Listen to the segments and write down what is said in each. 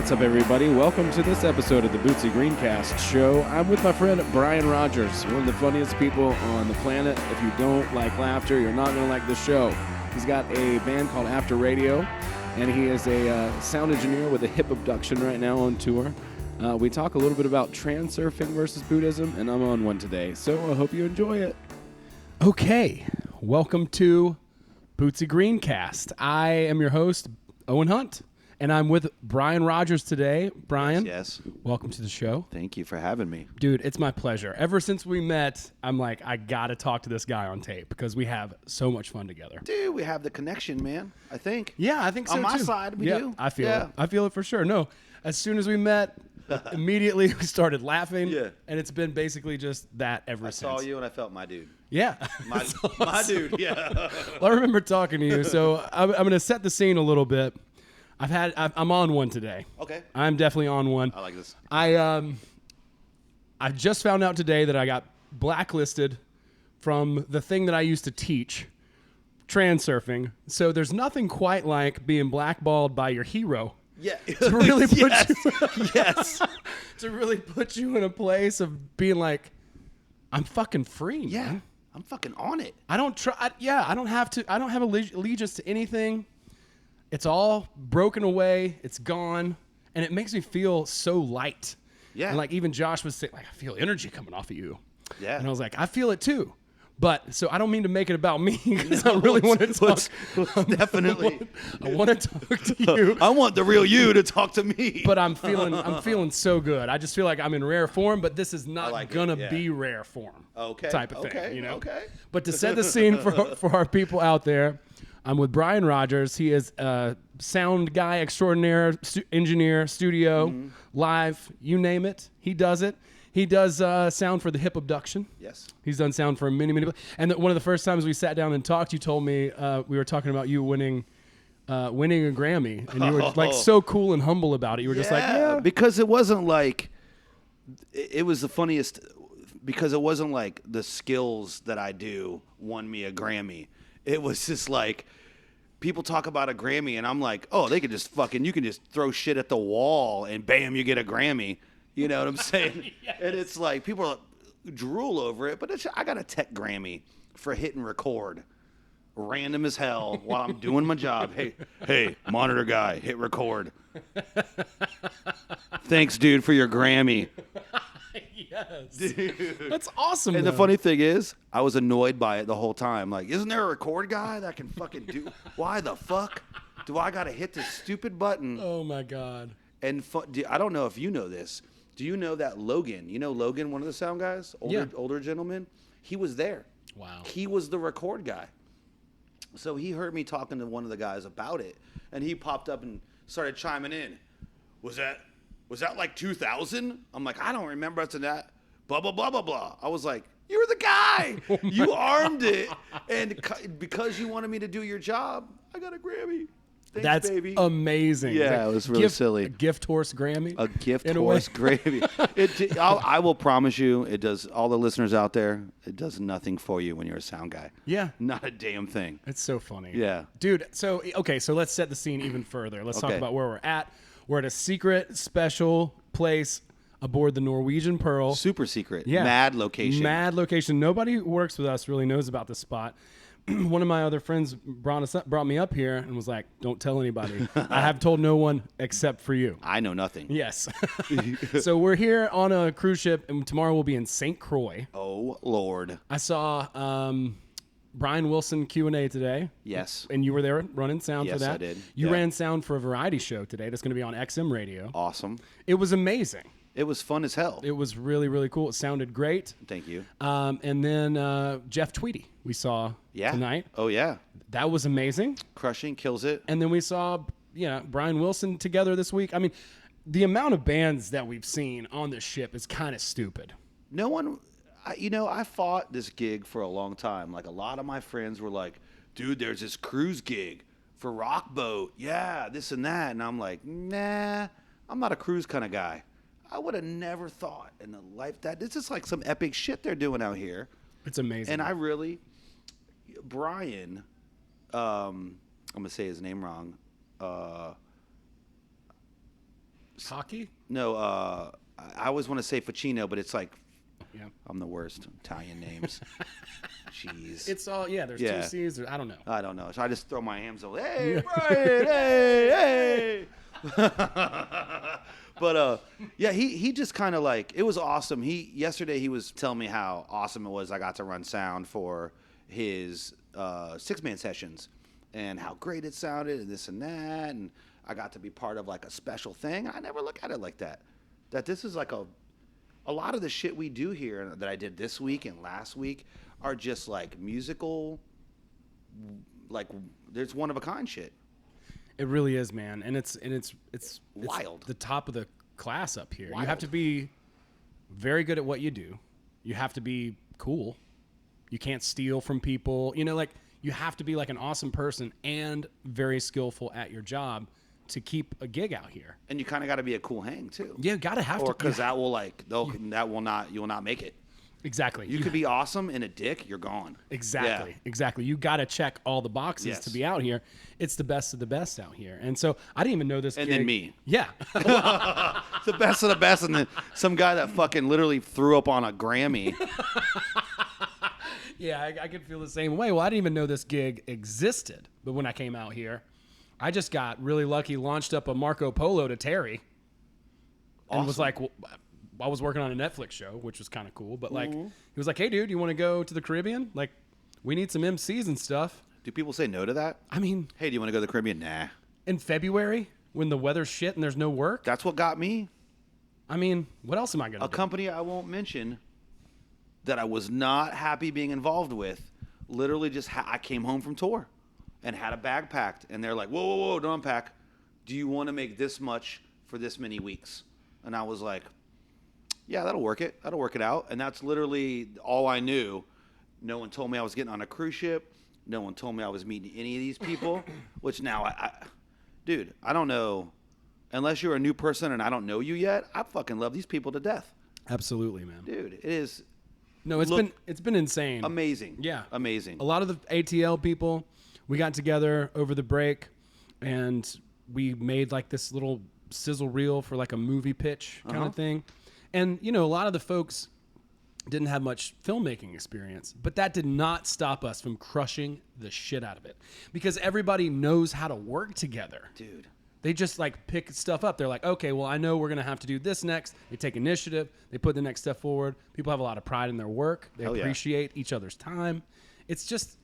What's up, everybody? Welcome to this episode of the Bootsy Greencast show. I'm with my friend Bryan Rogers, one of the funniest people on the planet. If you don't like laughter, you're not going to like this show. He's got a band called After Radio, and he is a sound engineer with a hip abduction right now on tour. We talk a little bit about transurfing versus Buddhism, and I'm on one today, so I hope you enjoy it. Okay, welcome to Bootsy Greencast. I am your host, Owen Hunt, and I'm with Bryan Rogers today. Bryan, Yes. welcome to the show. Thank you for having me. Dude, it's my pleasure. Ever since we met, I'm like, I got to talk to this guy on tape because we have so much fun together. Dude, we have the connection, man. I think. Yeah, I think so, On my too. side, we do. I feel Yeah. it. I feel it for sure. No, as soon as we met, immediately we started laughing, Yeah. and it's been basically just that ever I since. saw you and I felt my dude. Yeah. My dude, yeah. Well, I remember talking to you, so I'm going to set the scene a little bit. I'm on one today. Okay. I'm definitely on one. I like this. I just found out today that I got blacklisted from the thing that I used to teach, transurfing. So there's nothing quite like being blackballed by your hero. Yeah. To really put yes. you, Yes. to really put you in a place of being like, I'm fucking free. Yeah. Man. I'm fucking on it. I don't try. I don't have to. I don't have allegiance to anything. It's all broken away. It's gone, and it makes me feel so light. Yeah. And like even Josh was saying, like, I feel energy coming off of you. Yeah. And I was like, I feel it too. But so I don't mean to make it about me because I really want to talk. Definitely. I want to talk to you. I want the real you to talk to me. But I'm feeling so good. I just feel like I'm in rare form, but this is not like it, gonna yeah. be rare form. Okay, Type of okay, thing, you know. okay. But to set the scene for our people out there, I'm with Bryan Rogers. He is a sound guy extraordinaire, engineer, studio, live, you name it. He does it. He does sound for the hip abduction. Yes. He's done sound for many. And one of the first times we sat down and talked, you told me we were talking about you winning a Grammy, and you were like so cool and humble about it. You were just like, yeah, because it wasn't like it was the funniest because it wasn't like the skills that I do won me a Grammy. It was just like people talk about a Grammy and I'm like, oh, they could just you can just throw shit at the wall and bam, you get a Grammy. You know what I'm saying? Yes. And it's like people drool over it, but I got a tech Grammy for hitting record. Random as hell while I'm doing my job. Hey, monitor guy, hit record. Thanks, dude, for your Grammy. yes, Dude. that's awesome. And the though. funny thing is, I was annoyed by it the whole time. Like, isn't there a record guy that can fucking do? Why the fuck do I gotta hit this stupid button? Oh my god. And I don't know if you know this. Do you know that Logan? You know Logan, one of the sound guys, older gentleman. He was there. Wow. He was the record guy. So he heard me talking to one of the guys about it, and he popped up and started chiming in. Was that like 2000? I'm like, I don't remember us in that. Blah blah blah blah blah. I was like, you're the guy. You armed it, and because you wanted me to do your job, I got a Grammy. Thanks, That's baby. amazing. Yeah, it was really silly. A gift horse Grammy. A gift in horse a Grammy. I will promise you, it does. All the listeners out there, it does nothing for you when you're a sound guy. Yeah. Not a damn thing. It's so funny. Yeah. Dude, so let's set the scene even further. Let's talk Okay. about where we're at. We're at a secret, special place aboard the Norwegian Pearl. Super secret. Yeah. Mad location. Mad location. Nobody who works with us really knows about this spot. One of my other friends brought me up here and was like, don't tell anybody. I have told no one except for you. I know nothing. Yes. So we're here on a cruise ship, and tomorrow we'll be in St. Croix. Oh, Lord. I saw Brian Wilson Q&A today. Yes. And you were there running sound for Yes, that. I did. You Yeah. ran sound for a variety show today that's going to be on XM Radio. Awesome. It was amazing. It was fun as hell. It was really, really cool. It sounded great. Thank you. And then Jeff Tweedy we saw tonight. Oh, yeah. That was amazing. Crushing, kills it. And then we saw, Brian Wilson together this week. I mean, the amount of bands that we've seen on this ship is kind of stupid. No one, I fought this gig for a long time. Like, a lot of my friends were like, dude, there's this cruise gig for Rock Boat. Yeah, this and that. And I'm like, nah, I'm not a cruise kind of guy. I would have never thought in the life that this is like some epic shit they're doing out here. It's amazing. And Bryan, I'm going to say his name wrong. Hockey? No, I always want to say Ficino, but it's like Yeah. I'm the worst Italian names. Jeez. It's all, there's Yeah. two C's. I don't know. I don't know. So I just throw my hands up. Hey, Bryan, hey. But yeah, he just kind of like, it was awesome. Yesterday he was telling me how awesome it was. I got to run sound for his 6-man sessions and how great it sounded and this and that. And I got to be part of like a special thing. I never look at it like that. That this is like a lot of the shit we do here that I did this week and last week are just like musical, like there's one of a kind shit. It really is, man. And it's Wild. the top of the class up here. Wild. You have to be very good at what you do. You have to be cool. You can't steal from people. Like you have to be like an awesome person and very skillful at your job to keep a gig out here. And you kind of got to be a cool hang too. Yeah, gotta have Or to. because that will you will not make it. Exactly. You could be awesome and a dick, you're gone. Exactly. Yeah. Exactly. You got to check all the boxes Yes. to be out here. It's the best of the best out here. And so I didn't even know this. And gig. then me. Yeah. The best of the best, and then some guy that fucking literally threw up on a Grammy. Yeah, I could feel the same way. Well, I didn't even know this gig existed. But when I came out here, I just got really lucky, launched up a Marco Polo to Terry. And was Awesome. like, well, I was working on a Netflix show, which was kind of cool. But like, he was like, hey, dude, you want to go to the Caribbean? Like, we need some MCs and stuff. Do people say no to that? I mean, Hey, do you want to go to the Caribbean? Nah. in February, when the weather's shit and there's no work, That's what got me. I mean, what else am I going to A do? company I won't mention that I was not happy being involved with, literally just I came home from tour and had a bag packed, and they're like, whoa, don't unpack. Do you want to make this much for this many weeks? And I was like, yeah, that'll work it out. And that's literally all I knew. No one told me I was getting on a cruise ship. No one told me I was meeting any of these people, which now dude, I don't know. Unless you're a new person and I don't know you yet, I fucking love these people to death. Absolutely, man. Dude, it is No, it's Look- been insane. amazing. Yeah. Amazing. A lot of the ATL people, we got together over the break and we made like this little sizzle reel for like a movie pitch kind of thing. And, a lot of the folks didn't have much filmmaking experience, but that did not stop us from crushing the shit out of it because everybody knows how to work together. Dude. They just like pick stuff up. They're like, okay, well, I know we're going to have to do this next. They take initiative. They put the next step forward. People have a lot of pride in their work. They Hell yeah. appreciate each other's time. It's just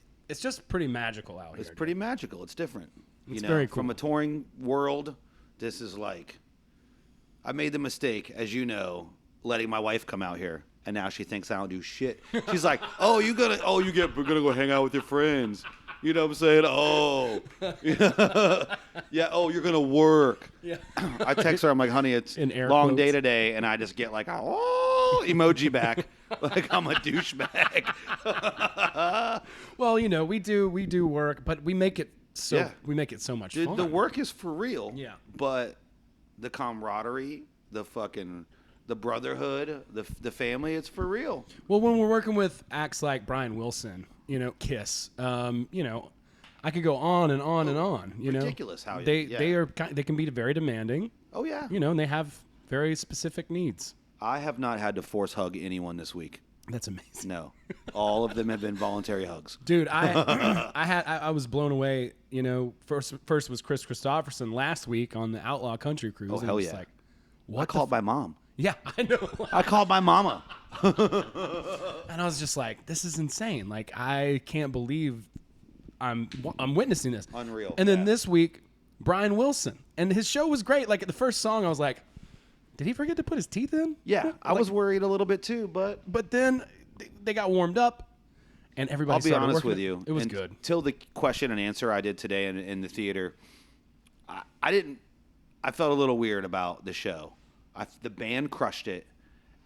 pretty magical out here. It's pretty magical. It's different. It's very cool. From a touring world, this is like, I made the mistake, as you know, letting my wife come out here. And now she thinks I don't do shit. She's like, we're gonna go hang out with your friends. You know what I'm saying? Oh, yeah. Oh, you're gonna work. Yeah. I text her. I'm like, honey, it's In air long quotes. day today, and I just get like, emoji back, like I'm a douchebag. Well, we do work, but we make it so Yeah. much Dude, fun. the work is for real. Yeah. But the camaraderie, the brotherhood, the family, it's for real. Well, when we're working with acts like Brian Wilson, Kiss, I could go on and on and on. Ridiculous how they yeah. they can be very demanding. Oh yeah. And they have very specific needs. I have not had to force hug anyone this week. That's amazing. No. All of them have been voluntary hugs. Dude, I was blown away. First was Chris Christopherson last week on the Outlaw Country Cruise. Oh, and hell it's yeah. Like, I what? called my mom. Yeah, I know. I called my mama. And I was just like, this is insane. Like, I can't believe I'm witnessing this. Unreal. And then Yeah. this week, Brian Wilson, and his show was great. Like at the first song, I was like, did he forget to put his teeth in? Yeah, I was worried a little bit too, but But then they got warmed up, and everybody. I'll be started honest working with it. you. It was good. Until the question and answer I did today in the theater, I felt a little weird about the show. The band crushed it.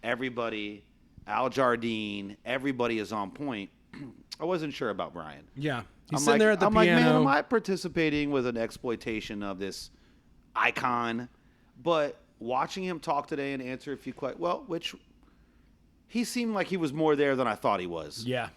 Everybody, Al Jardine, everybody is on point. I wasn't sure about Brian. Yeah, he's I'm sitting there at the I'm piano. like, man, am I participating with an exploitation of this icon? But watching him talk today and answer a few questions, which he seemed like he was more there than I thought he was. Yeah,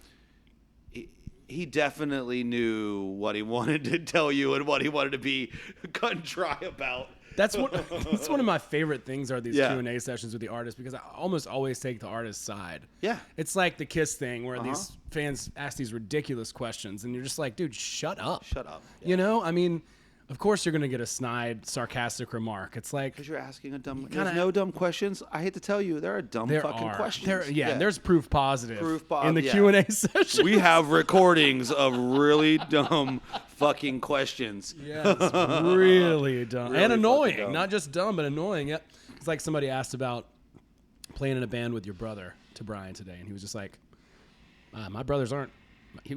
He definitely knew what he wanted to tell you and what he wanted to be cut and dry about. That's one of my favorite things are these Yeah. Q&A sessions with the artists, because I almost always take the artist's side. Yeah. It's like the Kiss thing where these fans ask these ridiculous questions and you're just like, dude, shut up. Shut up. Yeah. You know, I mean, of course you're going to get a snide, sarcastic remark. It's like, Because you're asking a dumb. kinda- There's no dumb questions. I hate to tell you, there are dumb fucking questions. There's proof positive in the yeah. Q&A session. We have recordings of really dumb fucking questions. Yeah, it's really dumb. Really And annoying. fucking dumb. Not just dumb, but annoying. It's like somebody asked about playing in a band with your brother to Bryan today, and he was just like, my brothers aren't. He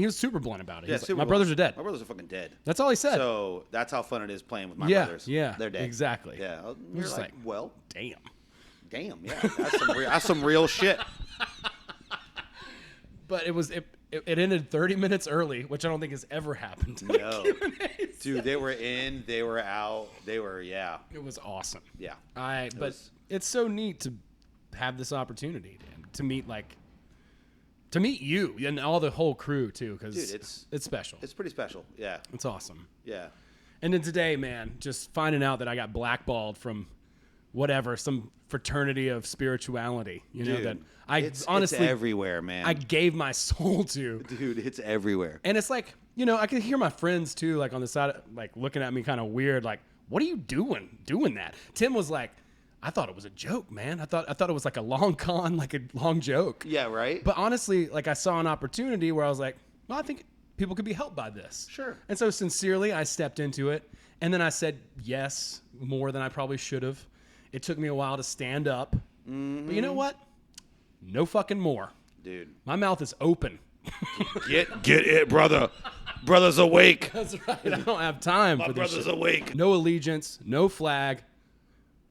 was super blunt about it. Yeah, He's like, super my brothers are dead. My brothers are fucking dead. That's all he said. So that's how fun it is playing with my yeah, brothers. yeah, They're dead. exactly. Yeah. You're You're just like, well, damn. yeah. That's some real shit. But it ended 30 minutes early, which I don't think has ever happened to a No. Q&A. Dude, they were in, they were out, they were, yeah. It was awesome. Yeah. But it's so neat to have this opportunity to meet you and all the whole crew too, because Dude, it's special. It's pretty special. Yeah. It's awesome. Yeah. And then today, man, just finding out that I got blackballed from whatever, some fraternity of spirituality, you know, Dude, that I it's honestly everywhere, man. I gave my soul to. Dude, it's everywhere. And it's like, you know, I could hear my friends too, like on the side, like looking at me kind of weird, like, what are you doing that? Tim was like, I thought it was a joke, man. I thought it was like a long con, like a long joke. Yeah, right? But honestly, like I saw an opportunity where I was like, well, I think people could be helped by this. Sure. And so sincerely, I stepped into it. And then I said yes more than I probably should have. It took me a while to stand up. Mm-hmm. But you know what? No fucking more. Dude. My mouth is open. Get it, brother. Brother's awake. That's right. I don't have time for this brother's shit. awake. No allegiance, no flag.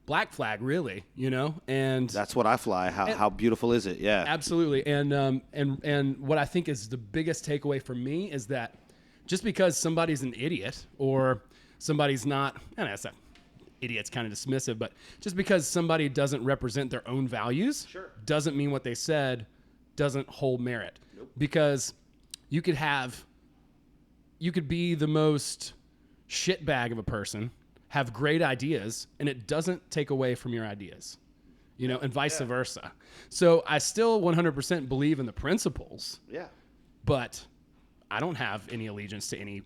Black flag, really, you know? And That's what I fly. How beautiful is it? Yeah. absolutely. And what I think is the biggest takeaway for me is that just because somebody's an idiot or somebody's not, and that's not idiot's kind of dismissive, but just because somebody doesn't represent their own values doesn't mean what they said doesn't hold merit. Nope. Because you could be the most shitbag of a person, have great ideas, and it doesn't take away from your ideas, you know, and vice versa. So I still 100% believe in the principles, but I don't have any allegiance to any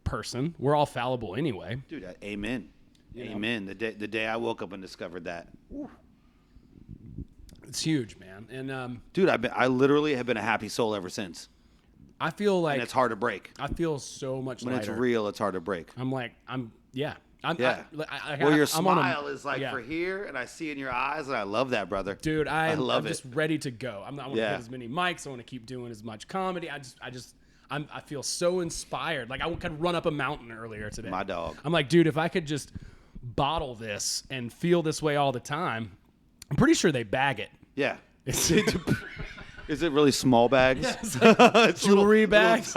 person. We're all fallible anyway. Dude, amen. Amen. The day I woke up and discovered that. Whew. It's huge, man. And dude, I literally have been a happy soul ever since. I feel like And it's hard to break. I feel so much When lighter. it's real, it's hard to break. Well, your Smile is like for here, and I see in your eyes, and I love that, brother. Dude, I'm love it. just ready to go. I want to get as many mics. I want to keep doing as much comedy. I feel so inspired. Like I could run up a mountain earlier today. My dog. I'm like, dude, if I could just bottle this and feel this way all the time, I'm pretty sure they bag it. Yeah. Is it really small bags? Yeah, it's like it's jewelry bags.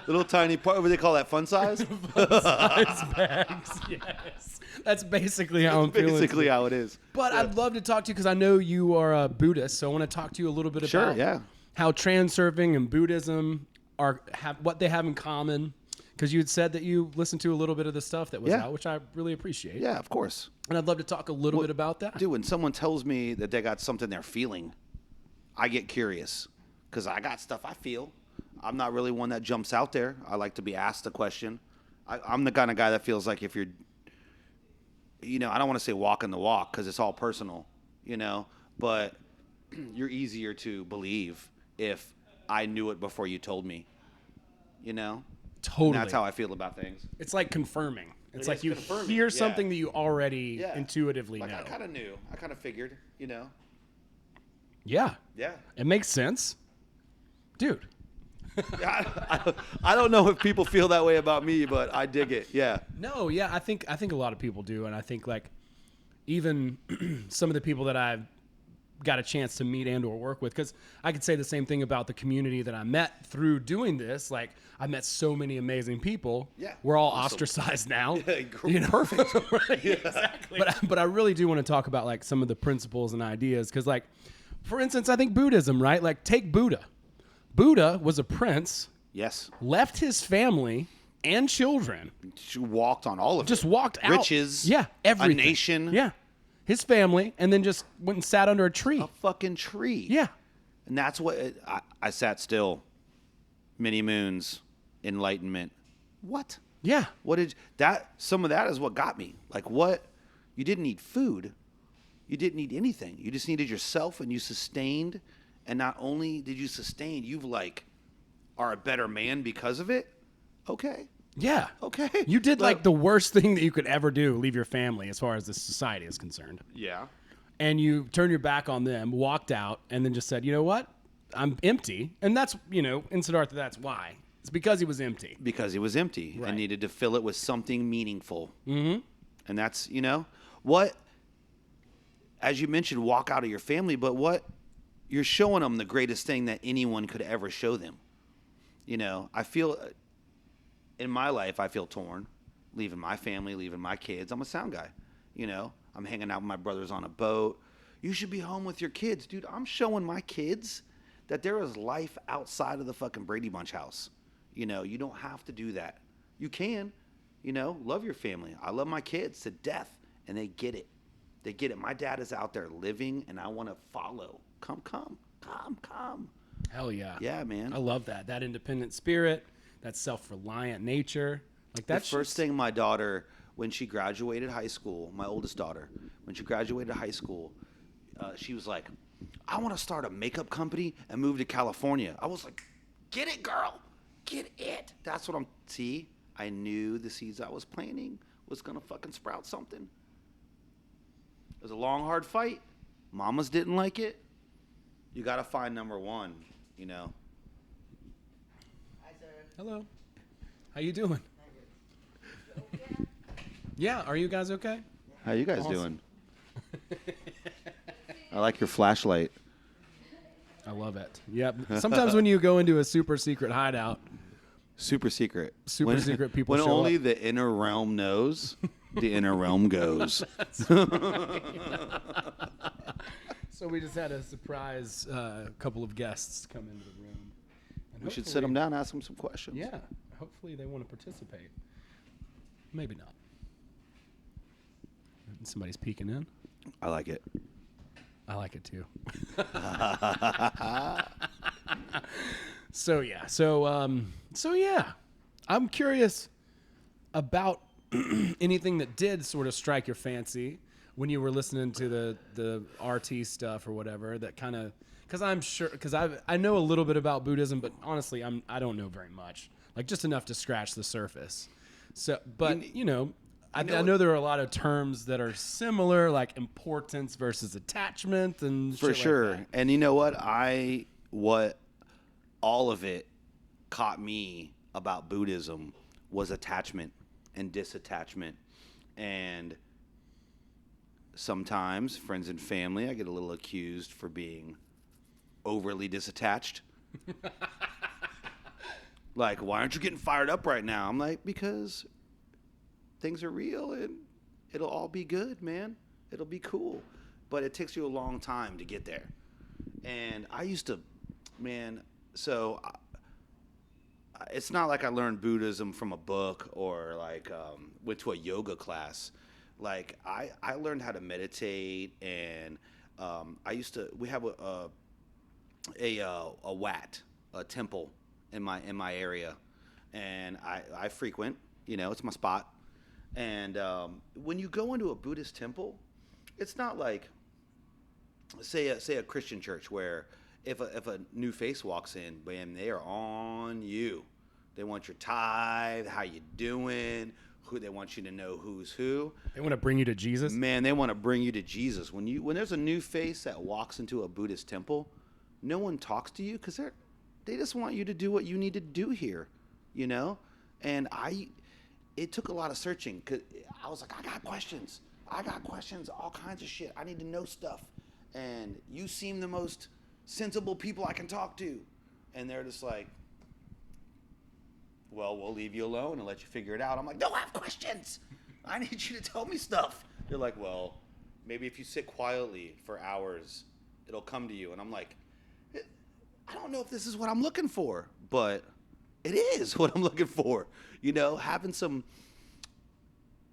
Little tiny part. What do they call that? Fun size? Size bags. Yes. That's basically how I'm feeling. Basically how it is. But I'd love to talk to you because I know you are a Buddhist, so I want to talk to you a little bit about how transurfing and Buddhism have what they have in common. Because you had said that you listened to a little bit of the stuff that was out, which I really appreciate. Yeah, of course. And I'd love to talk a little bit about that. Dude, when someone tells me that they got something they're feeling, I get curious because I got stuff I feel. I'm not really one that jumps out there. I like to be asked a question. I'm the kind of guy that feels like if you're, I don't want to say walking the walk because it's all personal, but you're easier to believe if I knew it before you told me, Totally. And that's how I feel about things. It's like confirming. It's It like is you confirming, hear something that you already Yeah. intuitively Like know. I kind of knew. I kind of figured, Yeah. Yeah. It makes sense. Dude. I don't know if people feel that way about me, but I dig it. Yeah. No, yeah, I think a lot of people do, and I think like even some of the people that I've got a chance to meet and or work with, because I could say the same thing about the community that I met through doing this. Like I met so many amazing people. Yeah. We're all Awesome. ostracized now. Yeah, perfect. Right? Yeah. Exactly. But I really do want to talk about like some of the principles and ideas, because like, for instance, I think Buddhism, right? Like take Buddha. Buddha was a prince. Yes. Left his family and children. She walked on all of it. Just walked out. Riches. Yeah, everything. A nation. Yeah. His family, and then just went and sat under a tree. A fucking tree. Yeah. And that's what I sat still. Many moons, enlightenment. What? Yeah. What did that? Some of that is what got me. Like what? You didn't need food. You didn't need anything. You just needed yourself, and you sustained. And not only did you sustain, you've like are a better man because of it. Okay. Yeah. Okay. You did like the worst thing that you could ever do, leave your family as far as this society is concerned. Yeah. And you turned your back on them, walked out, and then just said, you know what? I'm empty. And that's, in Siddhartha, that's why. It's because he was empty. Because he was empty Right. and needed to fill it with something meaningful. Mm-hmm. And that's, what, as you mentioned, walk out of your family, but what you're showing them the greatest thing that anyone could ever show them. I feel, in my life, I feel torn, leaving my family, leaving my kids. I'm a sound guy, I'm hanging out with my brothers on a boat. You should be home with your kids. Dude, I'm showing my kids that there is life outside of the fucking Brady Bunch house. You don't have to do that. You can, love your family. I love my kids to death, and they get it. They get it. My dad is out there living, and I want to follow. Come. Hell yeah. Yeah, man. I love that. That independent spirit, that self-reliant nature. Like that's the first thing my daughter, when she graduated high school, my oldest daughter, when she graduated high school, she was like, I want to start a makeup company and move to California. I was like, get it, girl. Get it. That's what see, I knew the seeds I was planting was going to fucking sprout something. It was a long, hard fight. Mamas didn't like it. You got to find number one, Hi, sir. Hello. How you doing? Yeah, are you guys okay? How you guys doing? I like your flashlight. I love it. Yep. Sometimes when you go into a super secret hideout, Super secret people when show only up. the inner realm knows, the inner realm goes. So we just had a surprise couple of guests come into the room. And We should sit them down and ask them some questions. Yeah. Hopefully they want to participate. Maybe not. Somebody's peeking in. I like it. I like it too. So yeah. I'm curious about anything that did sort of strike your fancy when you were listening to the RT stuff or whatever. That kind of, because I know a little bit about Buddhism, but honestly I don't know very much. Like just enough to scratch the surface. So, but I know there are a lot of terms that are similar, like importance versus attachment, and For shit sure. Like that. And you know what? What all of it caught me about Buddhism was attachment and disattachment. And sometimes friends and family, I get a little accused for being overly disattached. Like, why aren't you getting fired up right now? I'm like, because things are real and it'll all be good, man. It'll be cool. But it takes you a long time to get there. And I used to, it's not like I learned Buddhism from a book or like went to a yoga class. Like I learned how to meditate, and we have a wat, a temple in my area, and I frequent, it's my spot. And when you go into a Buddhist temple, it's not like say a Christian church where if a new face walks in, bam, they are on you. They want your tithe, how you doing, who they want you to know who's who. They want to bring you to Jesus. Man, they want to bring you to Jesus. When there's a new face that walks into a Buddhist temple, no one talks to you because they just want you to do what you need to do here, And it took a lot of searching because I was like, I got questions, all kinds of shit. I need to know stuff. And you seem the most sensible people I can talk to. And they're just like, well, we'll leave you alone and let you figure it out. I'm like, no, I have questions. I need you to tell me stuff. They're like, well, maybe if you sit quietly for hours, it'll come to you. And I'm like, I don't know if this is what I'm looking for, but It is what I'm looking for. You know, having some.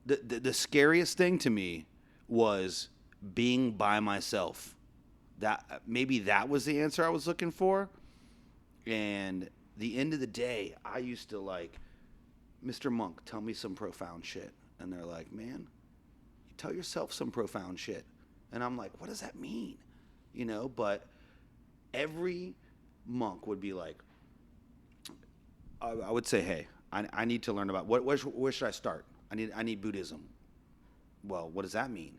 The scariest thing to me was being by myself. Maybe that was the answer I was looking for. And the end of the day, I used to like, Mr. Monk, tell me some profound shit. And they're like, man, you tell yourself some profound shit. And I'm like, what does that mean? You know, but every monk would be like, I would say, hey, I need to learn about, where should I start? I need Buddhism. Well, what does that mean?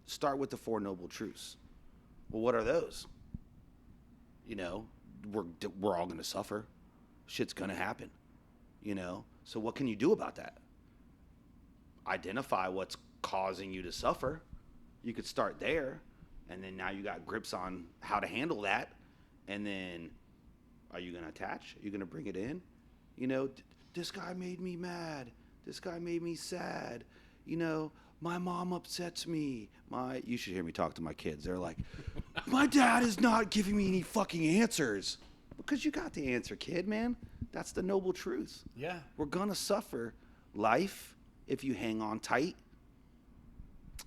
Start with the Four Noble Truths. Well, what are those? You know, we're all going to suffer. Shit's going to happen. You know, so what can you do about that? Identify what's causing you to suffer. You could start there, and then now you got grips on how to handle that. And then, are you going to attach? Are you going to bring it in? You know, this guy made me mad. This guy made me sad. You know, my mom upsets me. You should hear me talk to my kids. They're like, my dad is not giving me any fucking answers. Because you got the answer, kid, man. That's the noble truth. Yeah. We're going to suffer. Life, if you hang on tight,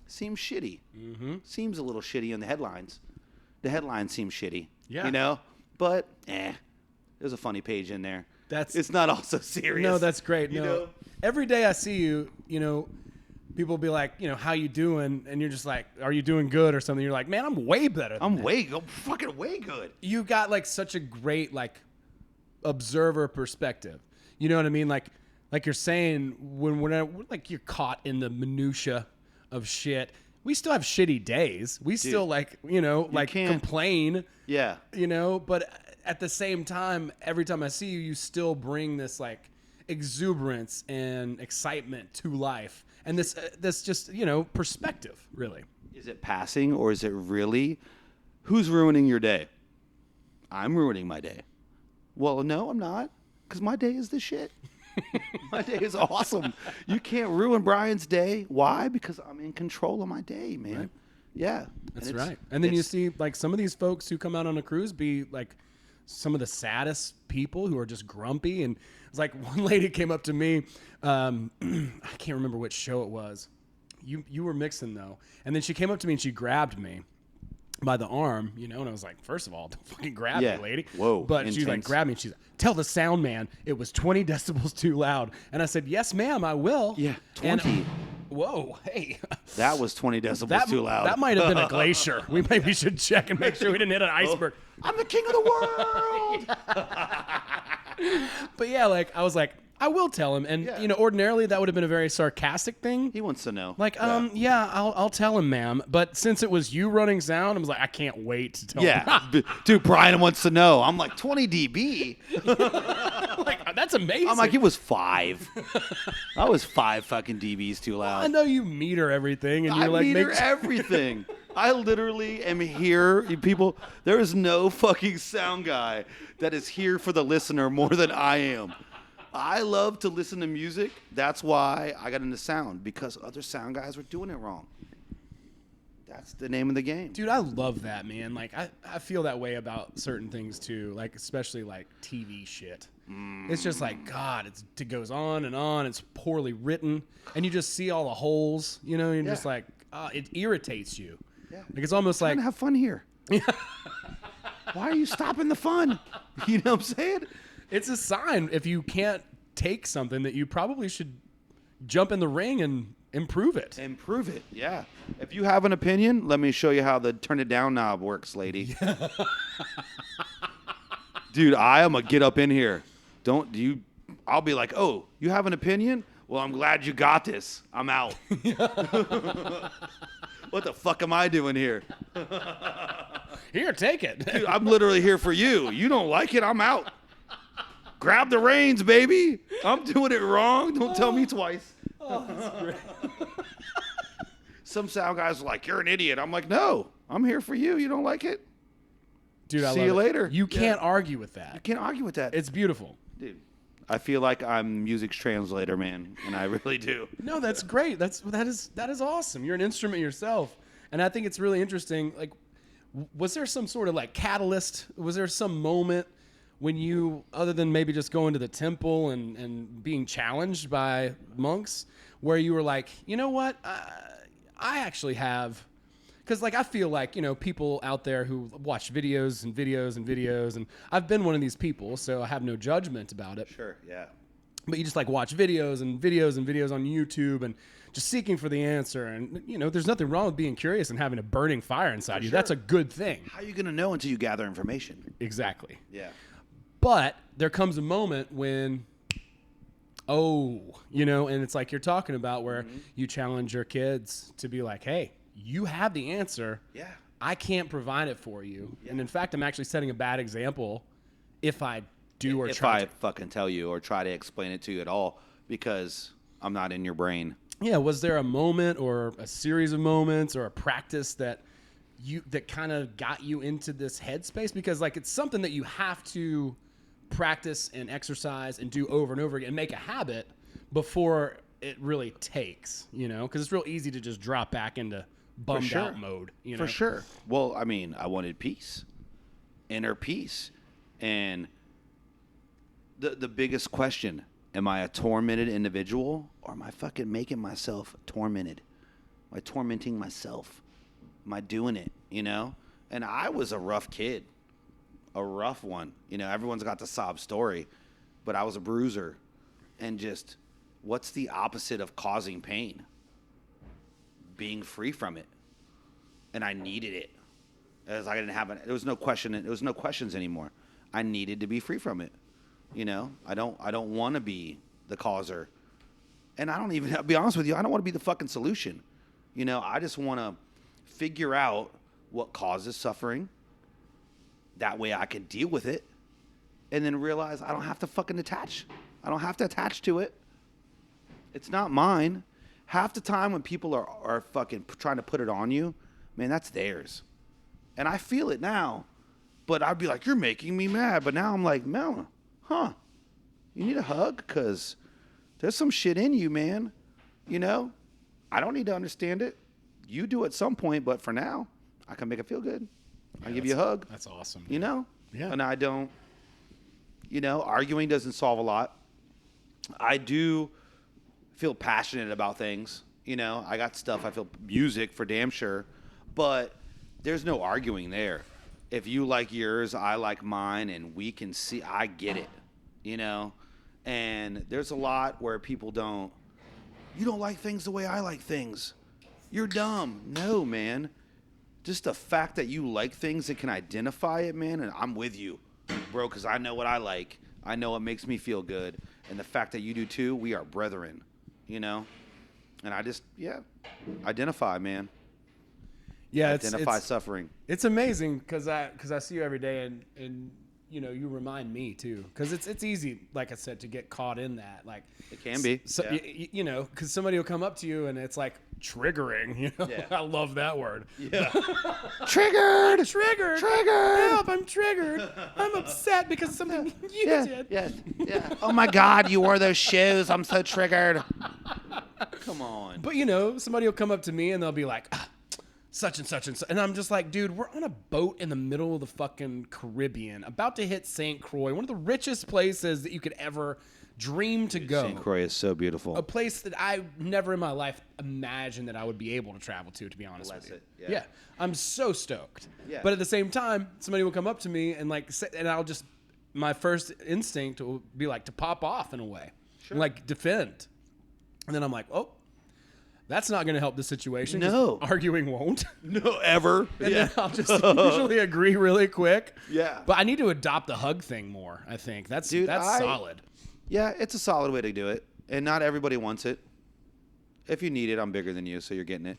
seems shitty. Mm-hmm. Seems a little shitty in the headlines. The headlines seem shitty. Yeah. You know? But, there's a funny page in there. It's not all so serious. No, that's great. You no. know? Every day I see you, you know, people will be like, you know, how you doing? And you're just like, are you doing good or something? You're like, man, I'm way better than that. Fucking way good. You got like such a great like observer perspective. You know what I mean? Like you're saying when like you're caught in the minutia of shit. We still have shitty days. We still like, you know, like complain. Yeah. You know, but at the same time, every time I see you, you still bring this like exuberance and excitement to life. And this just, you know, perspective, really. Is it passing or is it really? Who's ruining your day? I'm ruining my day. Well, no, I'm not. Because my day is the shit. My day is awesome. You can't ruin Brian's day. Why? Because I'm in control of my day, man. Right. Yeah. That's right. And then you see like some of these folks who come out on a cruise be like some of the saddest people who are just grumpy. And it's like one lady came up to me. I can't remember which show it was. You were mixing though. And then she came up to me and she grabbed me by the arm, you know, and I was like, first of all, don't fucking grab me, lady. Whoa. But she like grabbed me and she's like, tell the sound man it was 20 decibels too loud. And I said, yes, ma'am, I will. Yeah, 20. And, whoa, hey. That was 20 decibels too loud. That might have been a glacier. We maybe should check and make sure we didn't hit an iceberg. I'm the king of the world. But yeah, like I was like, I will tell him. And, you know, ordinarily that would have been a very sarcastic thing. He wants to know. Like, I'll tell him, ma'am. But since it was you running sound, I was like, I can't wait to tell him. Dude, Brian wants to know. I'm like, 20 dB? Like, that's amazing. I'm like, it was 5. I was 5 fucking dBs too loud. I know you meter everything. And you're like, meter everything. I literally am here. People, there is no fucking sound guy that is here for the listener more than I am. I love to listen to music. That's why I got into sound, because other sound guys were doing it wrong. That's the name of the game. Dude, I love that, man. Like, I feel that way about certain things, too. Like, especially, like, TV shit. It's just like, God, it goes on and on. It's poorly written. And you just see all the holes, you know? You're just like, it irritates you. Yeah. Like, it's almost like... I'm trying to have fun here. Why are you stopping the fun? You know what I'm saying? It's a sign if you can't take something that you probably should jump in the ring and improve it. Improve it, yeah. If you have an opinion, let me show you how the turn it down knob works, lady. Dude, I am a get up in here. I'll be like, oh, you have an opinion? Well, I'm glad you got this. I'm out. What the fuck am I doing here? Here, take it. Dude, I'm literally here for you. You don't like it, I'm out. Grab the reins, baby. I'm doing it wrong. Don't tell me twice. Oh, that's great. Some sound guys are like, you're an idiot. I'm like, no, I'm here for you. You don't like it? Dude, I See love you it. later. You can't argue with that. You can't argue with that. It's beautiful. Dude, I feel like I'm music's translator, man, and I really do. No, that's great. That is awesome. You're an instrument yourself. And I think it's really interesting. Like, was there some sort of like catalyst? Was there some moment when you, other than maybe just going to the temple and being challenged by monks, where you were like, you know what, I actually have, because like I feel like, you know, people out there who watch videos and videos and videos, and I've been one of these people, so I have no judgment about it. Sure, yeah. But you just like watch videos and videos and videos on YouTube and just seeking for the answer. And, you know, there's nothing wrong with being curious and having a burning fire inside you. Sure. That's a good thing. How are you going to know until you gather information? Exactly. Yeah. But there comes a moment when, you know, and it's like you're talking about where you challenge your kids to be like, hey, you have the answer. Yeah. I can't provide it for you. Yeah. And in fact, I'm actually setting a bad example if I do or if try I to. fucking tell you or try to explain it to you at all, because I'm not in your brain. Yeah, was there a moment or a series of moments or a practice that kind of got you into this headspace? Because like it's something that you have to practice and exercise and do over and over again and make a habit before it really takes, you know? Because it's real easy to just drop back into bummed out mode, you know? For sure. Well, I mean, I wanted peace, inner peace. And the biggest question, am I a tormented individual, or am I fucking making myself tormented? Am I tormenting myself? Am I doing it, you know? And I was a rough kid, a rough one. You know, everyone's got the sob story, but I was a bruiser. And just, what's the opposite of causing pain? Being free from it. And I needed it. As I didn't have it. There was no question. There was no questions anymore. I needed to be free from it. You know, I don't want to be the causer. And I don't even, I'll be honest with you, I don't want to be the fucking solution. You know, I just want to figure out what causes suffering. That way I can deal with it. And then realize I don't have to fucking attach. I don't have to attach to it. It's not mine. Half the time when people are fucking trying to put it on you, man, that's theirs. And I feel it now. But I'd be like, you're making me mad. But now I'm like, no. Huh, you need a hug? Because there's some shit in you, man. You know, I don't need to understand it. You do at some point, but for now, I can make it feel good. I'll give you a hug. That's awesome. You know? Yeah. And I don't, you know, arguing doesn't solve a lot. I do feel passionate about things. You know, I got stuff, I feel music for damn sure. But there's no arguing there. If you like yours, I like mine, and we can see, I get it. You know, and there's a lot where people you don't like things the way I like things. You're dumb. No, man. Just the fact that you like things and can identify it, man, and I'm with you, bro, because I know what I like. I know what makes me feel good. And the fact that you do too, we are brethren, you know? And I just, identify, man. Yeah, Identify suffering. It's amazing because I see you every day, and you know, you remind me too, because it's easy, like I said, to get caught in that. Like It can be. So, Yeah. you know, because somebody will come up to you and it's like triggering. You know, Yeah. I love that word. Yeah. Triggered. Triggered. Triggered. Help! I'm triggered. I'm upset because of something you did. Yeah. Oh my God, you wore those shoes. I'm so triggered. Come on. But you know, somebody will come up to me and they'll be like, such and such and such. And I'm just like, dude, we're on a boat in the middle of the fucking Caribbean, about to hit St. Croix, one of the richest places that you could ever dream to go. St. Croix is so beautiful. A place that I never in my life imagined that I would be able to travel to be honest with you. Yeah. I'm so stoked. Yeah. But at the same time, somebody will come up to me and like, and I'll just, my first instinct will be like to pop off in a way, like defend. And then I'm like, oh, that's not going to help the situation. No. Arguing won't. No, ever. And then I'll just usually agree really quick. Yeah. But I need to adopt the hug thing more, I think. That's solid. Yeah, it's a solid way to do it. And not everybody wants it. If you need it, I'm bigger than you, so you're getting it.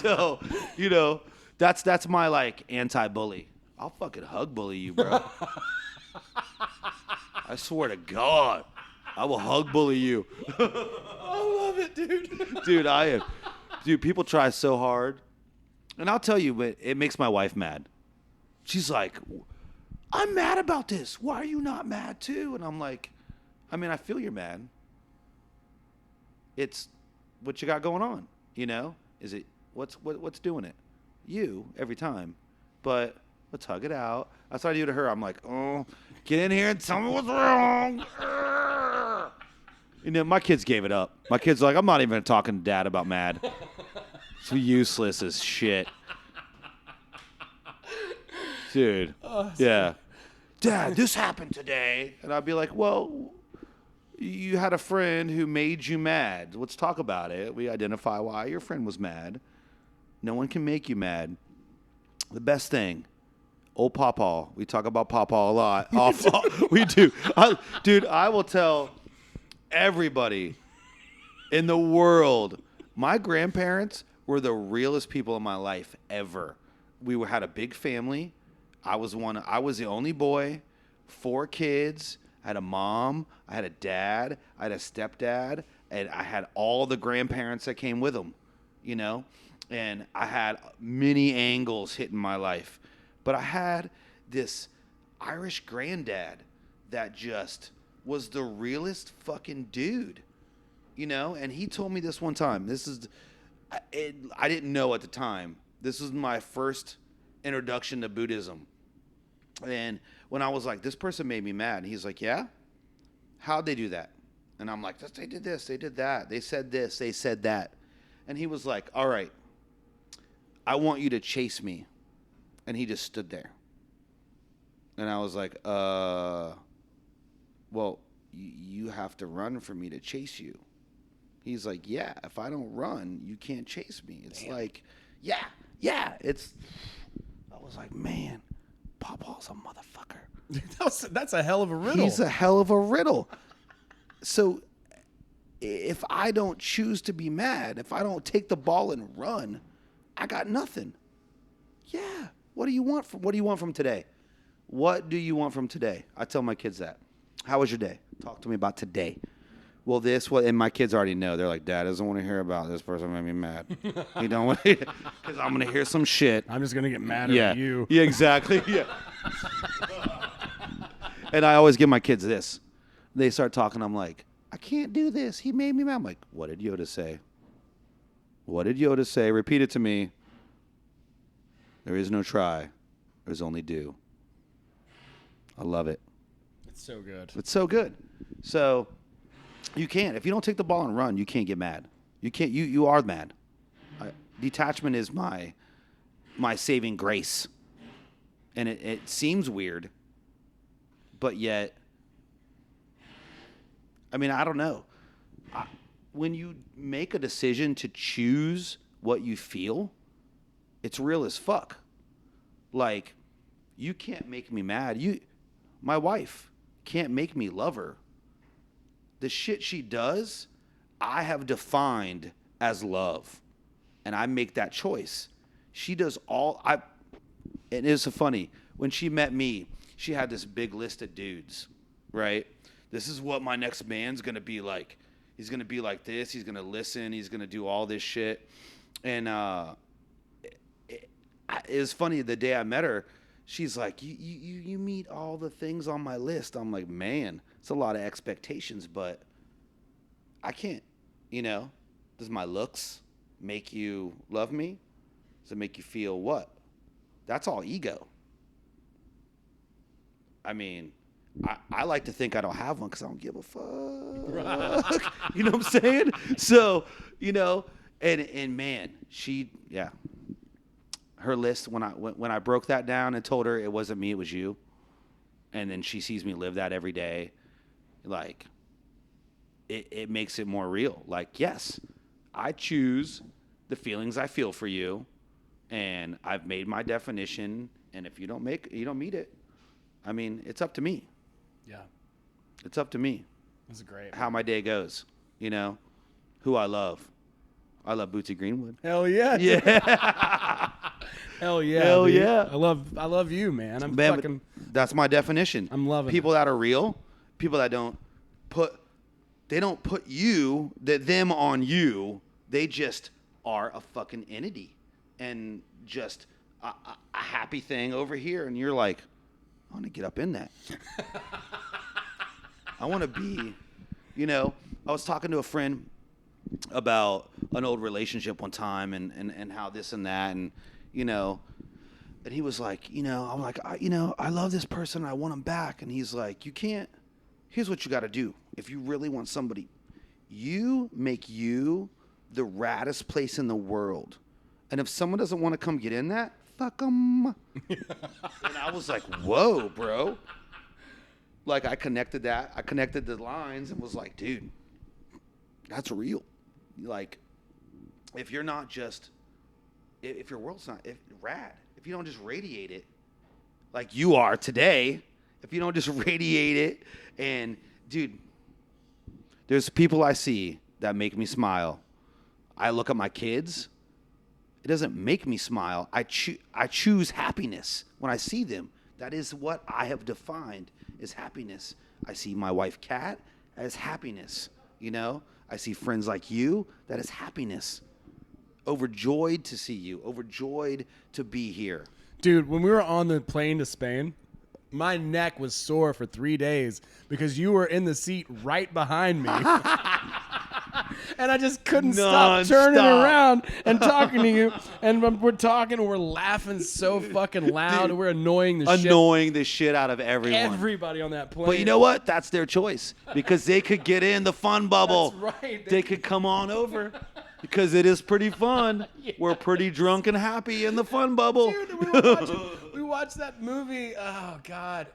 So, you know, that's my like anti-bully. I'll fucking hug bully you, bro. I swear to God. I will hug bully you. I love it, dude. Dude, people try so hard. And I'll tell you, but it makes my wife mad. She's like, I'm mad about this. Why are you not mad too? And I'm like, I mean, I feel you're mad. It's what you got going on, you know? Is it what's doing it? You every time. But Let's hug it out. That's what I do to her. I'm like, oh, get in here and tell me what's wrong. And then my kids gave it up. My kids are like, I'm not even talking to Dad about Mad. It's useless as shit. Dude. Yeah. Dad, this happened today. And I'd be like, well, you had a friend who made you mad. Let's talk about it. We identify why your friend was mad. No one can make you mad. The best thing, old Pawpaw. We talk about Pawpaw a lot. We do. Dude, I will tell everybody in the world, my grandparents were the realest people in my life ever. We had a big family. I was the only boy, 4 kids. I had a mom, I had a dad, I had a stepdad, and I had all the grandparents that came with them, you know? And I had many angles hitting my life. But I had this Irish granddad that just was the realest fucking dude, you know? And he told me this one time. I didn't know at the time. This was my first introduction to Buddhism. And when I was like, this person made me mad. And he's like, yeah? How'd they do that? And I'm like, they did this, they did that. They said this, they said that. And he was like, all right, I want you to chase me. And he just stood there. And I was like, well, you have to run for me to chase you. He's like, yeah, if I don't run, you can't chase me. It's like, yeah. I was like, man, Pawpaw's a motherfucker. That's a hell of a riddle. He's a hell of a riddle. So if I don't choose to be mad, if I don't take the ball and run, I got nothing. Yeah. What do you want from today? What do you want from today? I tell my kids that. How was your day? Talk to me about today. Well, and my kids already know. They're like, Dad doesn't want to hear about this person made me mad. You don't want to, because I'm going to hear some shit. I'm just going to get mad at you. Yeah, exactly. Yeah. And I always give my kids this. They start talking. I'm like, I can't do this. He made me mad. I'm like, what did Yoda say? What did Yoda say? Repeat it to me. There is no try. There's only do. I love it. It's so good. It's so good. So you can't. If you don't take the ball and run, you can't get mad. You can't. You are mad. Detachment is my saving grace. And it seems weird, but yet, I mean, I don't know. When you make a decision to choose what you feel, it's real as fuck. Like, you can't make me mad. My wife can't make me love her. The shit she does, I have defined as love. And I make that choice. She does and it's so funny. When she met me, she had this big list of dudes, right? This is what my next man's going to be like. He's going to be like this. He's going to listen. He's going to do all this shit. And it was funny. The day I met her, she's like, you meet all the things on my list. I'm like, man, it's a lot of expectations, but I can't, Does my looks make you love me? Does it make you feel what? That's all ego. I mean, I like to think I don't have one because I don't give a fuck. You know what I'm saying? So, and man, her list, when I broke that down and told her it wasn't me, it was you, and then she sees me live that every day, like, it makes it more real. Like, yes, I choose the feelings I feel for you, and I've made my definition, and if you don't meet it, I mean, it's up to me. Yeah. It's up to me. That's great. How my day goes, who I love. I love Bootsy Greenwood. Hell yeah. Yeah. Hell yeah. Hell dude. yeah. I love you, man. That's my definition. I'm loving people that are real, people that don't put them on you. They just are a fucking entity and just a happy thing over here. And you're like, I want to get up in that. I want to be, I was talking to a friend about an old relationship one time and how this and that. And, And he was like, I'm like, I love this person. I want him back. And he's like, you can't. Here's what you got to do. If you really want somebody, you make you the raddest place in the world. And if someone doesn't want to come get in that, fuck them. And I was like, whoa, bro. Like, I connected that. I connected the lines and was like, dude, that's real. Like, if you're not just, if your world's not rad, if you don't just radiate it like you are today, if you don't just radiate it, and, dude, there's people I see that make me smile. I look at my kids. It doesn't make me smile. I choose happiness when I see them. That is what I have defined as happiness. I see my wife, Kat, as happiness. I see friends like you. That is happiness. Overjoyed to see you. Overjoyed to be here. Dude, when we were on the plane to Spain, my neck was sore for 3 days because you were in the seat right behind me. And I just couldn't stop turning around and talking to you. And we're talking and we're laughing so fucking loud. Dude, and we're annoying the shit out of everyone. Everybody on that plane. But you know what? That's their choice. Because they could get in the fun bubble. That's right. They could come on over. Because it is pretty fun. Yes. We're pretty drunk and happy in the fun bubble. Dude, we watched that movie. Oh, God.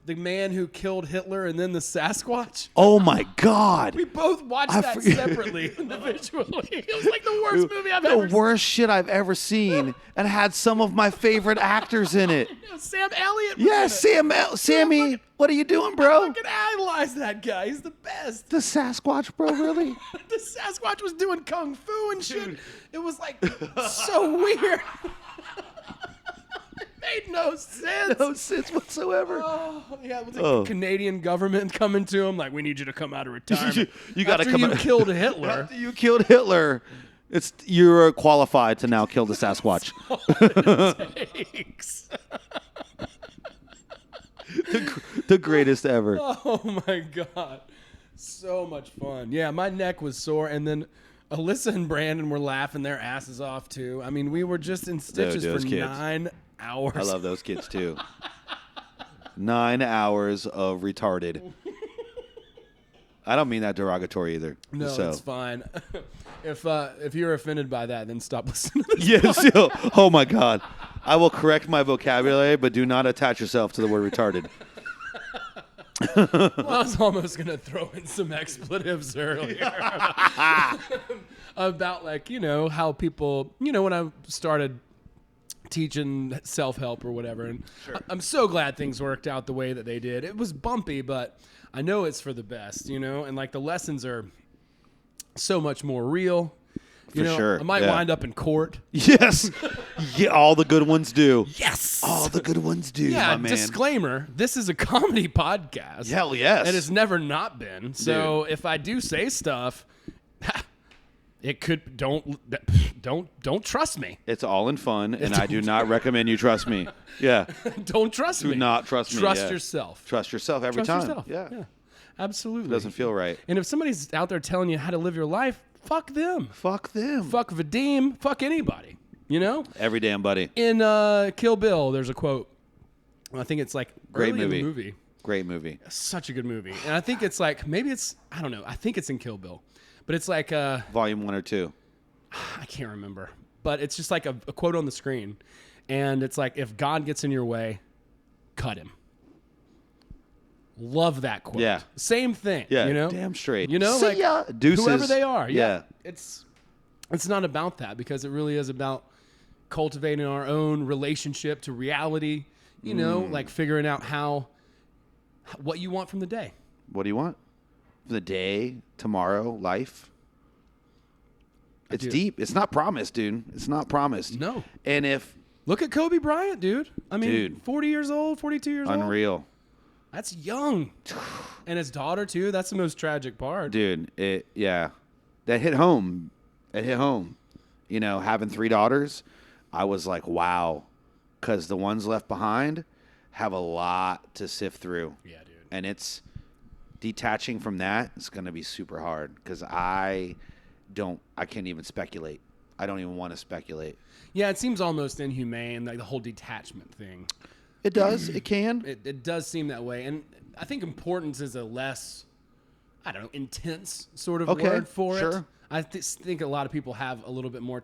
The Man Who Killed Hitler and then the Sasquatch. Oh, my God. We both watched that separately, individually. It was like the worst movie I've ever seen. The worst shit I've ever seen, and had some of my favorite actors in it. Sam Elliott. Yeah, Sammy. What are you doing, bro? I fucking idolize that guy. He's the best. The Sasquatch, bro, really? The Sasquatch was doing kung fu and shit. Dude. It was like so weird. Made no sense. No sense whatsoever. Oh, yeah, it was like the Canadian government coming to him like, we need you to come out of retirement. you got to come out. After you killed Hitler. After you killed Hitler, you're qualified to now kill the Sasquatch. It takes. the greatest ever. Oh, my God. So much fun. Yeah, my neck was sore, and then Alyssa and Brandon were laughing their asses off, too. I mean, we were just in stitches for kids. 9 hours. I love those kids, too. 9 hours of retarded. I don't mean that derogatory either. No, so. it's fine. If you're offended by that, then stop listening to this. Yes. Oh, my God. I will correct my vocabulary, but do not attach yourself to the word retarded. Well, I was almost going to throw in some expletives earlier about like, how people, when I started teaching self-help or whatever. And sure. I'm so glad things worked out the way that they did. It was bumpy, but I know it's for the best, and like the lessons are so much more real. For sure. I might wind up in court. Yes. Yeah, all the good ones do. Yes. All the good ones do, yeah, my man. Disclaimer, this is a comedy podcast. Hell yes. And it's never not been. So if I do say stuff, it could don't trust me. It's all in fun, and I do not recommend you trust me. Yeah. Don't trust me. Do not trust me. Trust yourself. Trust yourself every time. Trust yourself. Yeah. Absolutely. It doesn't feel right. And if somebody's out there telling you how to live your life, fuck them. Fuck them. Fuck Vadim. Fuck anybody. Every damn buddy. In Kill Bill, there's a quote. I think it's like great early movie. In the movie. Great movie. Such a good movie. And I think it's like, I don't know. I think it's in Kill Bill. But it's like Volume 1 or 2. I can't remember. But it's just like a quote on the screen. And it's like, if God gets in your way, cut him. Love that quote. Yeah. Same thing. Yeah. Damn straight. See like ya. Deuces. Whoever they are. Yeah. It's not about that, because it really is about cultivating our own relationship to reality. Like figuring out what you want from the day. What do you want? The day, tomorrow, life. It's deep. It's not promised, dude. It's not promised. No. And look at Kobe Bryant, dude. I mean, 40 years old, 42 years old. Unreal. That's young. And his daughter, too. That's the most tragic part. Dude, that hit home. It hit home. Having 3 daughters, I was like, wow. Because the ones left behind have a lot to sift through. Yeah, dude. And it's detaching from that. It's going to be super hard because I can't even speculate. I don't even want to speculate. Yeah, it seems almost inhumane, like the whole detachment thing. It does. It can. It does seem that way. And I think importance is a less, I don't know, intense sort of word for it. I think a lot of people have a little bit more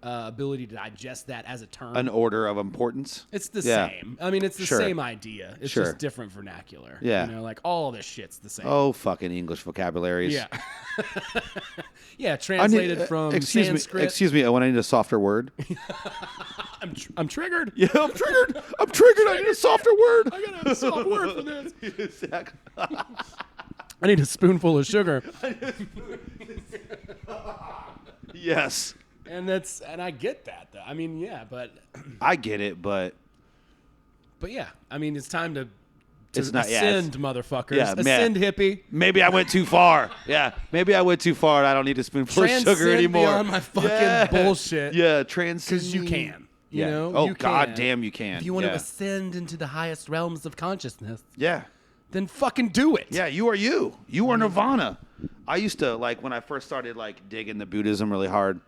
ability to digest that as a term. An order of importance. It's the same. I mean, it's the same idea. It's just different vernacular. Yeah. You know, like all this shit's the same. Oh, fucking English vocabularies. Yeah. Yeah, translated from Sanskrit. Excuse me, Owen, I need a softer word. I'm triggered. Yeah, I'm triggered. I'm triggered. I need a softer word. I gotta have a soft word for this. Exactly. I need a spoonful of sugar. Yes. And I get that though. I mean, yeah, but I get it, but yeah, I mean, it's time to it's not ascend, motherfuckers. Yeah, ascend, hippie. Maybe I went too far. Yeah, maybe I went too far. And I don't need a spoonful of sugar anymore. Beyond my fucking bullshit. Yeah, transcend. Because you can. You know? Oh, you God damn, you can. If you want to ascend into the highest realms of consciousness, then fucking do it. Yeah, you are you. You are Nirvana. I used to, like, when I first started, like, digging the Buddhism really hard,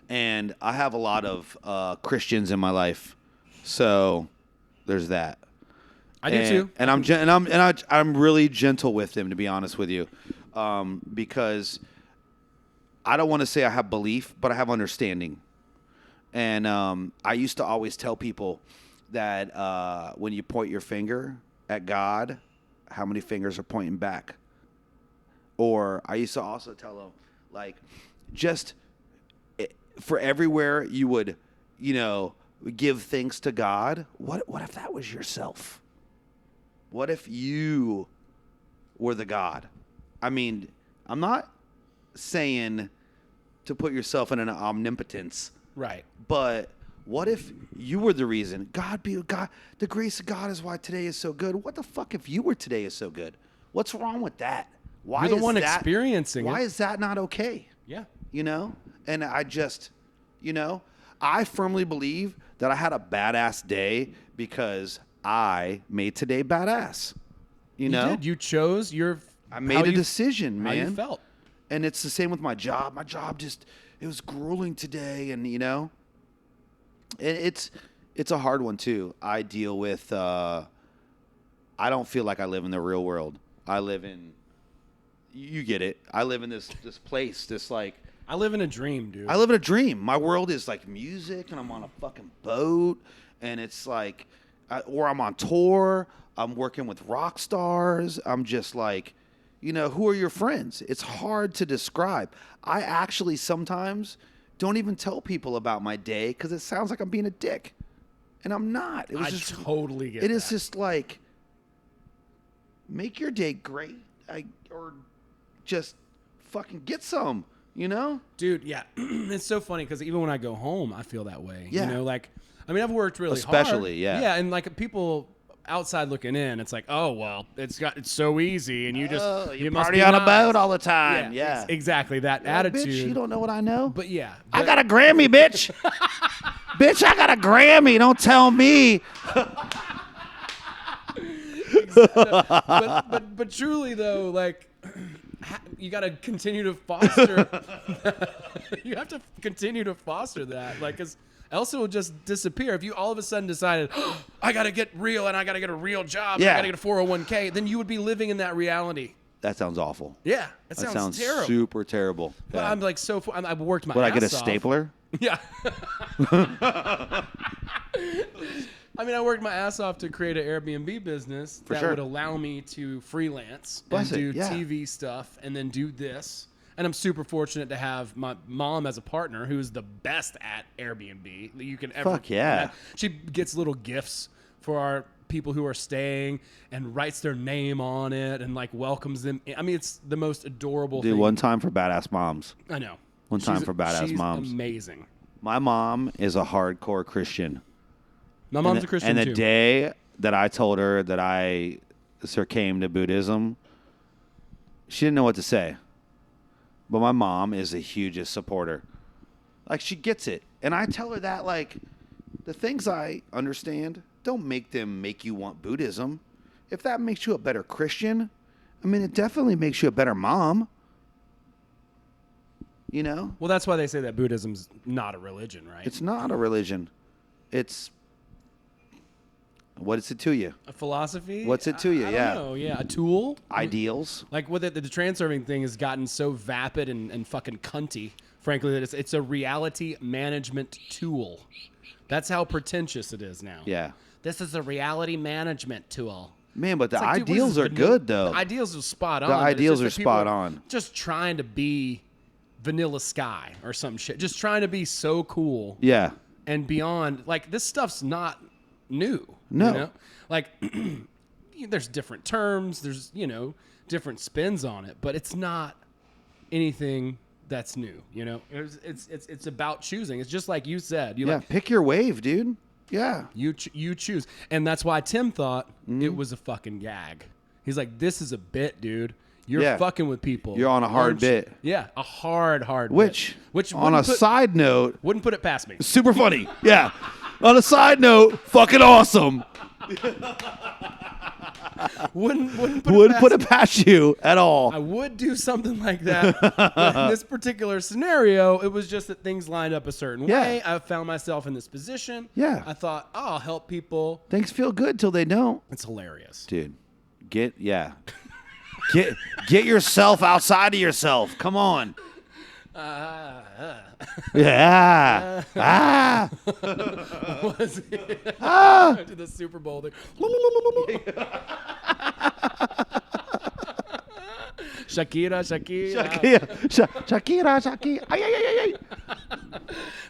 and I have a lot of Christians in my life, so there's that. I do too. And I'm really gentle with them, to be honest with you, because I don't want to say I have belief, but I have understanding. And I used to always tell people that when you point your finger at God, how many fingers are pointing back? Or I used to also tell them, like, just for everywhere you would, give thanks to God, what if that was yourself? What if you were the God? I mean, I'm not saying to put yourself in an omnipotence. Right. But what if you were the reason? God, the grace of God is why today is so good. What the fuck if you were today is so good? What's wrong with that? Why You're the one experiencing it. Why is that not okay? Yeah. And I just, I firmly believe that I had a badass day because I made today badass. You did. You chose I made a decision, man. How you felt. And it's the same with my job. My job it was grueling today, and it's a hard one too. I deal with. I don't feel like I live in the real world. I live in. You get it. I live in this place. I live in a dream, dude. I live in a dream. My world is like music, and I'm on a fucking boat, and it's like, or I'm on tour. I'm working with rock stars. I'm just like, who are your friends? It's hard to describe. I actually sometimes don't even tell people about my day because it sounds like I'm being a dick, and I'm not. I totally get it. It is just like, make your day great, or just fucking get some, Dude, yeah. It's so funny because even when I go home, I feel that way. Yeah. I've worked really hard. Especially, yeah. Yeah, and like people outside looking in, it's like, oh well, it's so easy, and you just you must party be on a nice. boat all the time. Yeah, exactly that attitude. Bitch, you don't know what I know. But yeah, I got a Grammy, bitch. Bitch, I got a Grammy. Don't tell me. but truly though, like, you got to continue to foster. You have to continue to foster that, like, because else it will just disappear. If you all of a sudden decided, oh, I got to get real and I got to get a real job, and I got to get a 401k, then you would be living in that reality. That sounds awful. Yeah, that sounds terrible. Super terrible. But yeah. I'm like I've worked my Would ass I get a off. stapler? Yeah. I mean, I worked my ass off to create an Airbnb business that would allow me to freelance and do TV stuff and then do this. And I'm super fortunate to have my mom as a partner who's the best at Airbnb that you can ever. Fuck yeah. She gets little gifts for our people who are staying and writes their name on it and like welcomes them. I mean, it's the most adorable thing. One time for badass moms. I know. One time for badass moms. She's amazing. My mom is a hardcore Christian. My mom's a Christian too. And the day that I told her that I came to Buddhism, she didn't know what to say. But my mom is the hugest supporter. Like, she gets it. And I tell her that, like, the things I understand don't make them make you want Buddhism. If that makes you a better Christian, I mean, it definitely makes you a better mom. You know? Well, that's why they say that Buddhism's not a religion, right? It's not a religion. It's what is it to you? A philosophy? What's it to you? I Yeah. don't know. Yeah, a tool? Ideals. Like with it, the transurfing thing has gotten so vapid and fucking cunty, frankly, that it's a reality management tool. That's how pretentious it is now. Yeah. This is a reality management tool. Man, but the It's like, dude, what ideals is are good though. The ideals are spot on. The but it's ideals just are that people spot on. Just trying to be Vanilla Sky or some shit. Just trying to be so cool. Yeah. And beyond, like, this stuff's not new. No. You know? Like, there's different terms, there's, different spins on it, but it's not anything that's new, It's about choosing. It's just like you said. Pick your wave, dude. Yeah. You choose. And that's why Tim thought Mm-hmm. it was a fucking gag. He's like, this is a bit, dude. You're fucking with people. You're on a hard bit. Yeah, a hard Which bit. on a side note, wouldn't put it past me. super funny. Yeah. On a side note, fucking awesome. Wouldn't Put it past you at all. I would do something like that. But in this particular scenario, it was just that things lined up a certain way. I found myself in this position. Yeah. I thought, I'll help people. Things feel good till they don't. It's hilarious. Dude, get yourself outside of yourself. Come on. Yeah. Was it? To the Super Bowl thing. Shakira. Shakira. Ay, ay, ay, ay.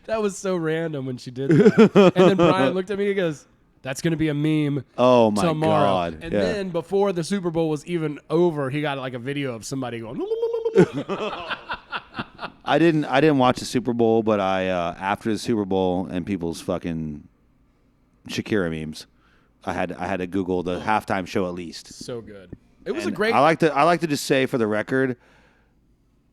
That was so random when she did that. And then Bryan looked at me and goes, that's going to be a meme Oh my tomorrow. God. And Yeah. then before the Super Bowl was even over, he got like a video of somebody going. I didn't watch the Super Bowl, but I after the Super Bowl and people's fucking Shakira memes, I had to Google the halftime show at least. So good. It was And a great. I like to just say for the record,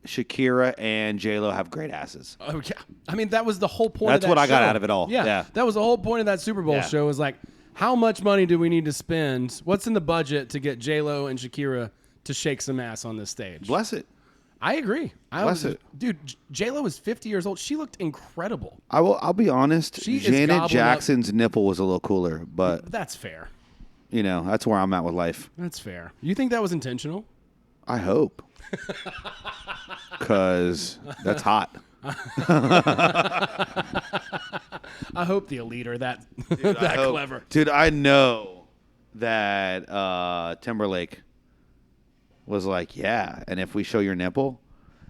Shakira and J-Lo have great asses. Oh yeah. I mean, that was the whole point. That's of that what I got show. out of it all. Yeah. That was the whole point of that Super Bowl Yeah. show. Was like, how much money do we need to spend? What's in the budget to get J-Lo and Shakira to shake some ass on this stage? Bless it. I agree. Bless it. Dude, J-Lo was 50 years old. She looked incredible. I'll be honest. She is Janet gobbling Jackson's nipple was a little cooler, but That's fair. that's where I'm at with life. That's fair. You think that was intentional? I hope. Because that's hot. I hope the elite are that Dude, I hope- clever. Dude, I know that Timberlake was like, yeah, and if we show your nipple,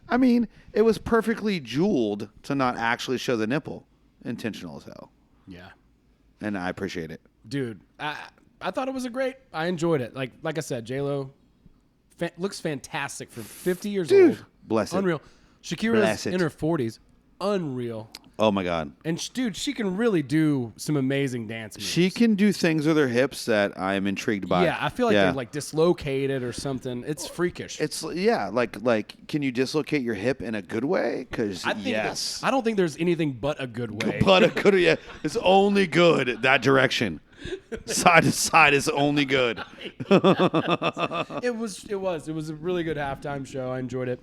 I mean, it was perfectly jeweled to not actually show the nipple. Intentional as hell. Yeah. And I appreciate it. Dude, I thought it was I enjoyed it. Like I said, J-Lo looks fantastic for 50 years Dude, old. bless it. Unreal. Shakira's Bless it. in her 40s. Unreal. Oh, my God. And, dude, she can really do some amazing dance moves. She can do things with her hips that I'm intrigued by. Yeah, I feel like they're, like, dislocated or something. It's freakish. It's, like, can you dislocate your hip in a good way? Because, yes. I don't think there's anything but a good way. But a good, yeah. It's only good that direction. Side to side is only good. It was a really good halftime show. I enjoyed it.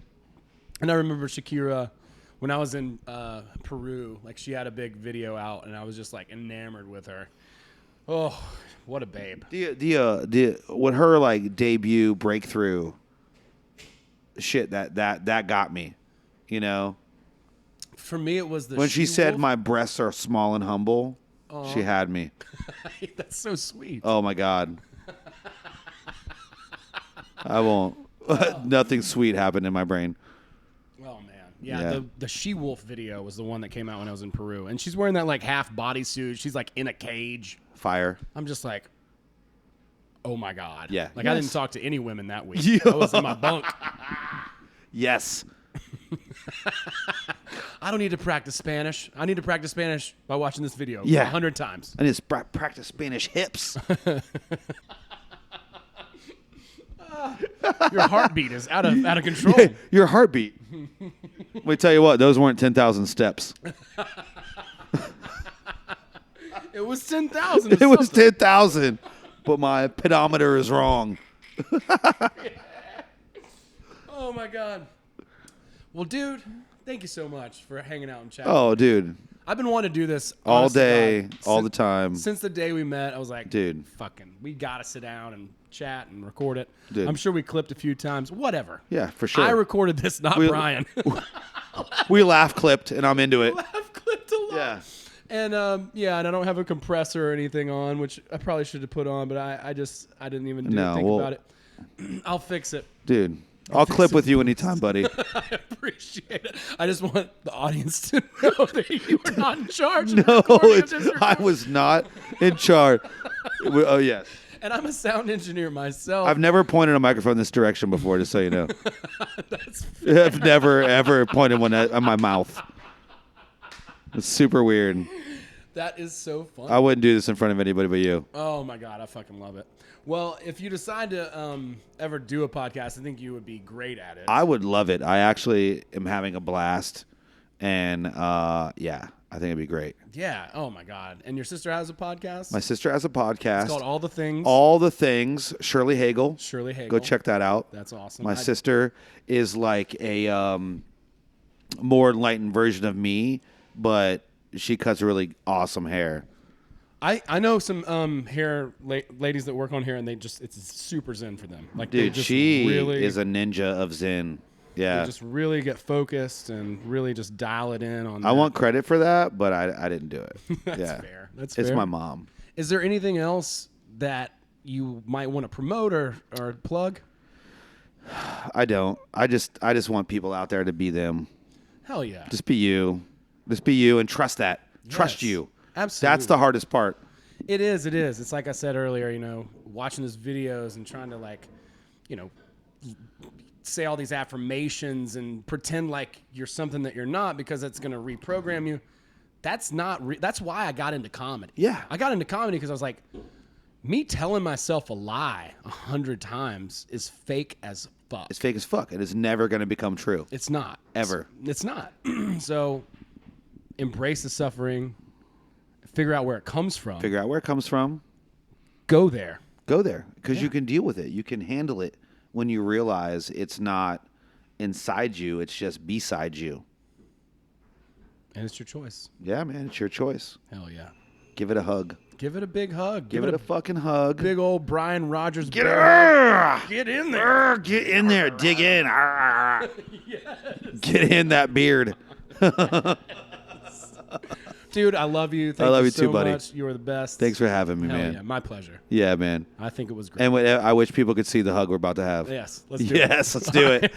And I remember Shakira when I was in Peru, like she had a big video out and I was just like enamored with her. Oh, what a babe. With her like debut breakthrough shit that got me, For me it was when she said wolf. my breasts are small and humble, she had me. That's so sweet. Oh my God. I won't. Nothing sweet happened in my brain. Oh man. Yeah. The she-wolf video was the one that came out when I was in Peru. And she's wearing that like half bodysuit. She's like in a cage. Fire. I'm just like, oh my God. Yeah. Like Yes. I didn't talk to any women that week. Yeah. I was in my bunk. Yes. I don't need to practice Spanish. I need to practice Spanish by watching this video 100 times. I just practice Spanish hips. Your heartbeat is out of control. Yeah, your heartbeat. Let me tell you what, those weren't 10,000 steps. It was 10,000. It was 10,000, but my pedometer is wrong. Oh my God. Well, dude, Thank you so much for hanging out and chatting. Oh, dude. I've been wanting to do this All honest to day, God, all the time. Since the day we met, I was like, Dude. fucking, we got to sit down and chat and record it. Dude. I'm sure we clipped a few times. Whatever. Yeah, for sure. I recorded this, not Brian. We laugh clipped, and I'm into it. I've clipped a lot. Yeah. And and I don't have a compressor or anything on, which I probably should have put on, but I didn't even think about it. I'll fix it. Dude, I'll clip with you anytime, buddy. I appreciate it. I just want the audience to know that you were not in charge. No, I was not in charge. Oh, yes. And I'm a sound engineer myself. I've never pointed a microphone this direction before, just so you know. That's fair. I've never, ever pointed one at my mouth. It's super weird. That is so fun. I wouldn't do this in front of anybody but you. Oh, my God. I fucking love it. Well, if you decide to ever do a podcast, I think you would be great at it. I would love it. I actually am having a blast. And, I think it'd be great. Yeah. Oh, my God. And your sister has a podcast? My sister has a podcast. It's called All the Things. All the Things. Shirley Hagel. Shirley Hagel. Go check that out. That's awesome. My sister is like a more enlightened version of me, but she cuts really awesome hair. I know some ladies that work on hair, and it's super zen for them. Like, dude, she is a ninja of zen. Yeah, they just really get focused and really just dial it in on. I want credit for that, but I didn't do it. That's fair. That's it's fair. my mom. Is there anything else that you might want to promote or plug? I don't. I just want people out there to be them. Hell yeah. Just be you. Just be you and trust that. Yes, trust you. Absolutely. That's the hardest part. It is. It's like I said earlier, watching his videos and trying to say all these affirmations and pretend like you're something that you're not because it's going to reprogram you. That's not that's why I got into comedy. Yeah. I got into comedy because I was like, me telling myself a lie 100 times is fake as fuck. It's fake as fuck. It is never going to become true. It's not. Ever. It's not. So embrace the suffering. Figure out where it comes from. Go there. Because you can deal with it. You can handle it when you realize it's not inside you. It's just beside you. And it's your choice. Yeah, man. It's your choice. Hell yeah. Give it a hug. Give it a big hug. Give it a fucking hug. Big old Bryan Rogers. Get in there. Get in there. Dig in. Yes. Get in that beard. Dude, I love you. I love you so too, buddy. much. You are the best. Thanks for having me, Hell man. Yeah, my pleasure. Yeah, man. I think it was great. And I wish people could see the hug we're about to have. Yes, let's do it. Yes, let's do it.